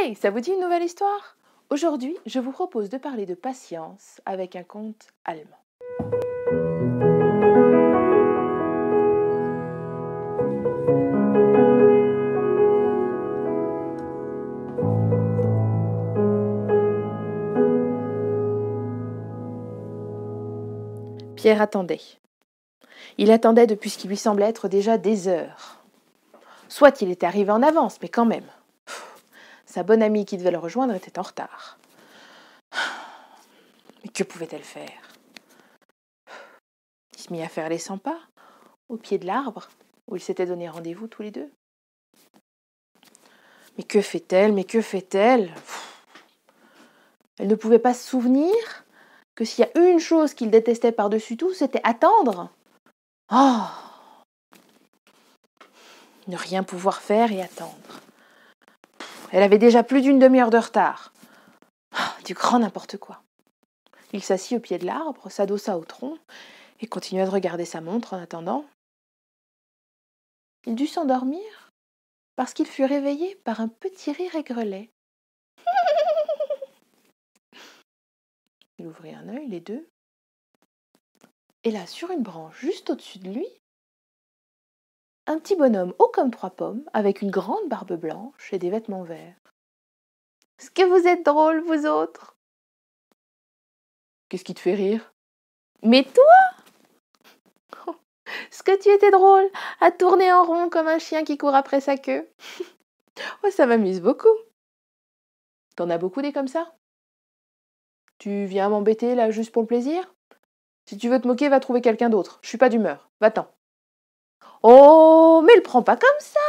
Hey, ça vous dit une nouvelle histoire? Aujourd'hui, je vous propose de parler de patience avec un conte allemand. Pierre attendait. Il attendait depuis ce qui lui semblait être déjà des heures. Soit il était arrivé en avance, mais quand même. Sa bonne amie qui devait le rejoindre était en retard. Mais que pouvait-elle faire? Il se mit à faire les 100 pas, au pied de l'arbre, où ils s'étaient donné rendez-vous tous les deux. Mais que fait-elle? Mais que fait-elle? Elle ne pouvait pas se souvenir que s'il y a une chose qu'il détestait par-dessus tout, c'était attendre. Oh! Ne rien pouvoir faire et attendre. Elle avait déjà plus d'une demi-heure de retard. Du grand n'importe quoi. Il s'assit au pied de l'arbre, s'adossa au tronc et continua de regarder sa montre en attendant. Il dut s'endormir parce qu'il fut réveillé par un petit rire aigrelet. Il ouvrit un œil, les deux. Et là, sur une branche juste au-dessus de lui, un petit bonhomme haut comme 3 pommes, avec une grande barbe blanche et des vêtements verts. « Est-ce que vous êtes drôles, vous autres ?»« Qu'est-ce qui te fait rire ?»« Mais toi, ce que tu étais drôle, à tourner en rond comme un chien qui court après sa queue. Oh, ça m'amuse beaucoup. T'en as beaucoup des comme ça? Tu viens m'embêter là juste pour le plaisir? Si tu veux te moquer, va trouver quelqu'un d'autre. Je suis pas d'humeur. Va-t'en. Oh, mais le prends pas comme ça.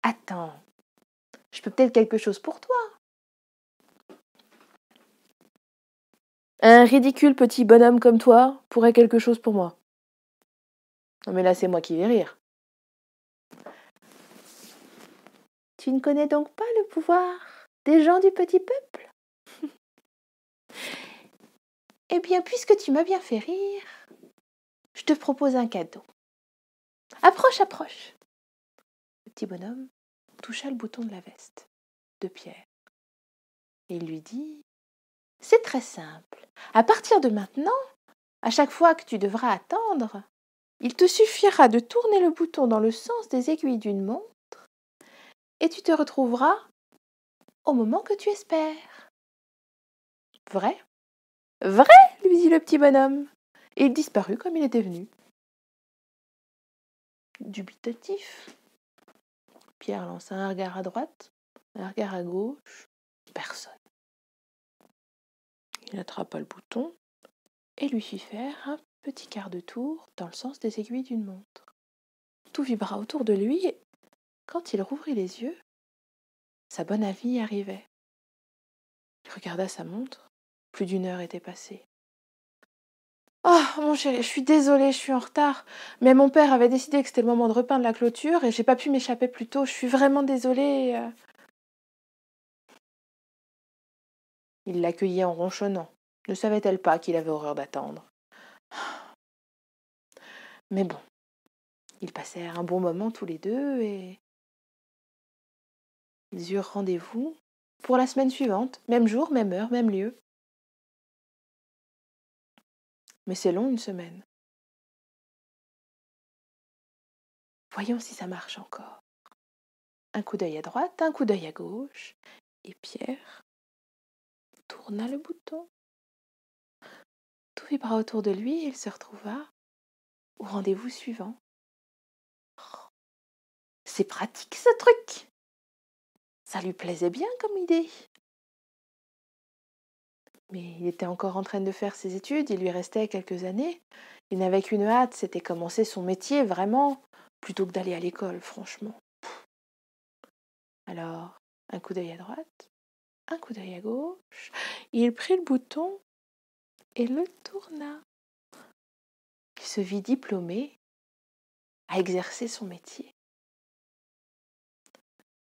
Attends, je peux peut-être quelque chose pour toi. Un ridicule petit bonhomme comme toi pourrait quelque chose pour moi. Non mais là, c'est moi qui vais rire. Tu ne connais donc pas le pouvoir des gens du petit peuple? Eh bien, puisque tu m'as bien fait rire, je te propose un cadeau. Approche, approche. Le petit bonhomme toucha le bouton de la veste de Pierre. Et il lui dit, c'est très simple. À partir de maintenant, à chaque fois que tu devras attendre, il te suffira de tourner le bouton dans le sens des aiguilles d'une montre et tu te retrouveras au moment que tu espères. Vrai? Vrai, lui dit le petit bonhomme. Et il disparut comme il était venu. Dubitatif. Pierre lança un regard à droite, un regard à gauche. Personne. Il attrapa le bouton et lui fit faire un petit quart de tour dans le sens des aiguilles d'une montre. Tout vibra autour de lui et, quand il rouvrit les yeux, sa bonne amie arrivait. Il regarda sa montre. Plus d'une heure était passée. « Oh, mon chéri, je suis désolée, je suis en retard. Mais mon père avait décidé que c'était le moment de repeindre la clôture et j'ai pas pu m'échapper plus tôt. Je suis vraiment désolée. » Il l'accueillait en ronchonnant. Ne savait-elle pas qu'il avait horreur d'attendre? Mais bon, ils passèrent un bon moment tous les deux et ils eurent rendez-vous pour la semaine suivante, même jour, même heure, même lieu. Mais c'est long, une semaine. Voyons si ça marche encore. Un coup d'œil à droite, un coup d'œil à gauche, et Pierre tourna le bouton. Tout vibra autour de lui et il se retrouva au rendez-vous suivant. Oh, c'est pratique ce truc! Ça lui plaisait bien comme idée. Mais il était encore en train de faire ses études, il lui restait quelques années. Il n'avait qu'une hâte, c'était commencer son métier vraiment, plutôt que d'aller à l'école, franchement. Alors, un coup d'œil à droite, un coup d'œil à gauche, il prit le bouton et le tourna. Il se vit diplômé à exercer son métier.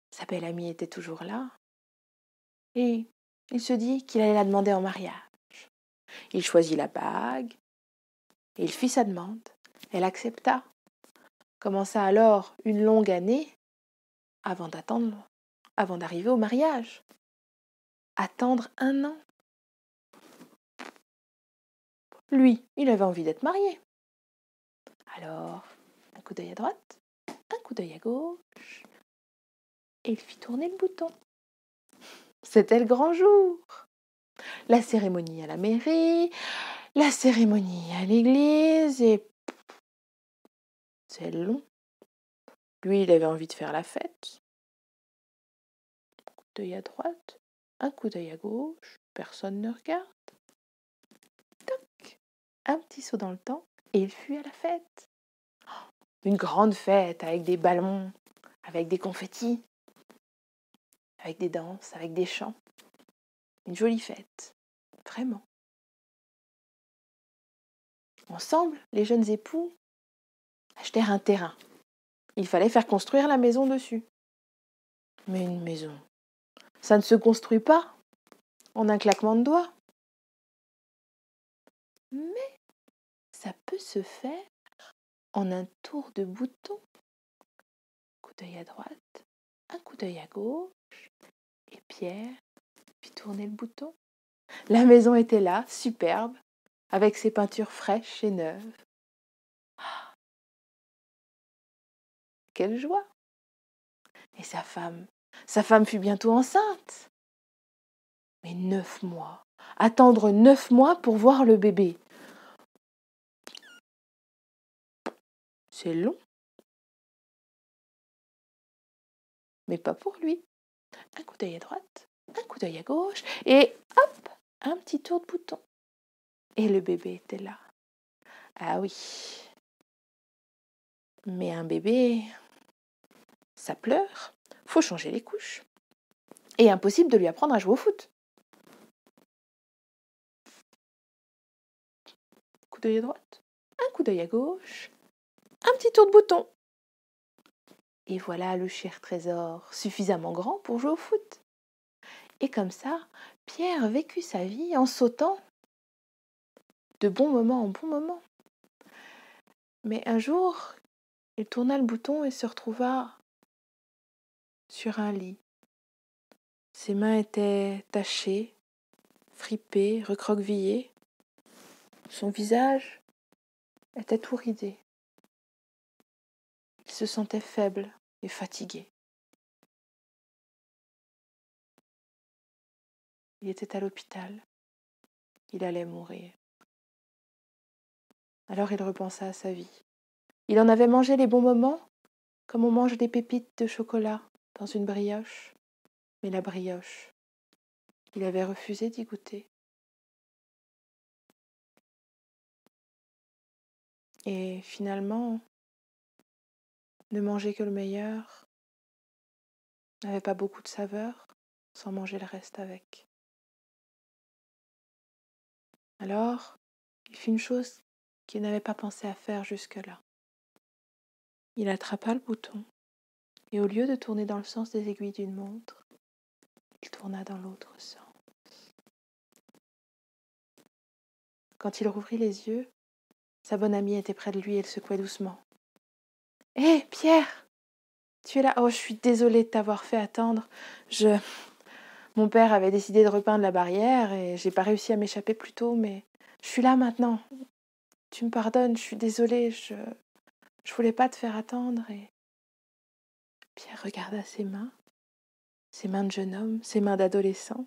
Sa belle amie était toujours là et il se dit qu'il allait la demander en mariage. Il choisit la bague et il fit sa demande. Elle accepta. Commença alors une longue année avant d'attendre avant d'arriver au mariage. Attendre 1 an. Lui, il avait envie d'être marié. Alors, un coup d'œil à droite, un coup d'œil à gauche, et il fit tourner le bouton. C'était le grand jour. La cérémonie à la mairie, la cérémonie à l'église, et c'est long. Lui, il avait envie de faire la fête. Un coup d'œil à droite, un coup d'œil à gauche, personne ne regarde. Toc, un petit saut dans le temps, et il fut à la fête. Une grande fête avec des ballons, avec des confettis, avec des danses, avec des chants. Une jolie fête, vraiment. Ensemble, les jeunes époux achetèrent un terrain. Il fallait faire construire la maison dessus. Mais une maison, ça ne se construit pas en un claquement de doigts. Mais ça peut se faire en un tour de bouton. Un coup d'œil à droite, un coup d'œil à gauche, et Pierre fit tourner le bouton. La maison était là, superbe, avec ses peintures fraîches et neuves. Ah, quelle joie! Et sa femme fut bientôt enceinte. Mais 9 mois, attendre 9 mois pour voir le bébé. C'est long. Mais pas pour lui. Un coup d'œil à droite, un coup d'œil à gauche, et hop, un petit tour de bouton. Et le bébé était là. Ah oui. Mais un bébé, ça pleure. Faut changer les couches. Et impossible de lui apprendre à jouer au foot. Un coup d'œil à droite, un coup d'œil à gauche, un petit tour de bouton. Et voilà le cher trésor, suffisamment grand pour jouer au foot. Et comme ça, Pierre vécut sa vie en sautant de bon moment en bon moment. Mais un jour, il tourna le bouton et se retrouva sur un lit. Ses mains étaient tachées, fripées, recroquevillées. Son visage était tout ridé. Il se sentait faible et fatigué. Il était à l'hôpital. Il allait mourir. Alors il repensa à sa vie. Il en avait mangé les bons moments, comme on mange des pépites de chocolat dans une brioche. Mais la brioche, il avait refusé d'y goûter. Et finalement, ne manger que le meilleur n'avait pas beaucoup de saveur, sans manger le reste avec. Alors, il fit une chose qu'il n'avait pas pensé à faire jusque-là. Il attrapa le bouton, et au lieu de tourner dans le sens des aiguilles d'une montre, il tourna dans l'autre sens. Quand il rouvrit les yeux, sa bonne amie était près de lui et le secouait doucement. « Hé, Pierre, tu es là? Oh, je suis désolée de t'avoir fait attendre. Mon père avait décidé de repeindre la barrière et j'ai pas réussi à m'échapper plus tôt, mais je suis là maintenant. Tu me pardonnes, je suis désolée, je voulais pas te faire attendre. » Et Pierre regarda ses mains de jeune homme, ses mains d'adolescent,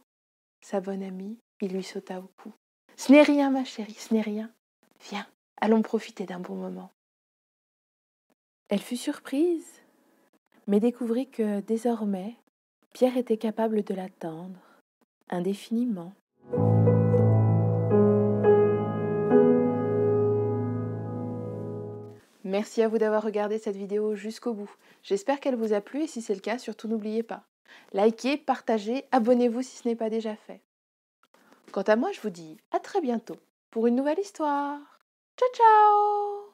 sa bonne amie, il lui sauta au cou. « Ce n'est rien, ma chérie, ce n'est rien. Viens, allons profiter d'un bon moment. » Elle fut surprise, mais découvrit que désormais, Pierre était capable de l'attendre indéfiniment. Merci à vous d'avoir regardé cette vidéo jusqu'au bout. J'espère qu'elle vous a plu et si c'est le cas, surtout n'oubliez pas. Likez, partagez, abonnez-vous si ce n'est pas déjà fait. Quant à moi, je vous dis à très bientôt pour une nouvelle histoire. Ciao ciao!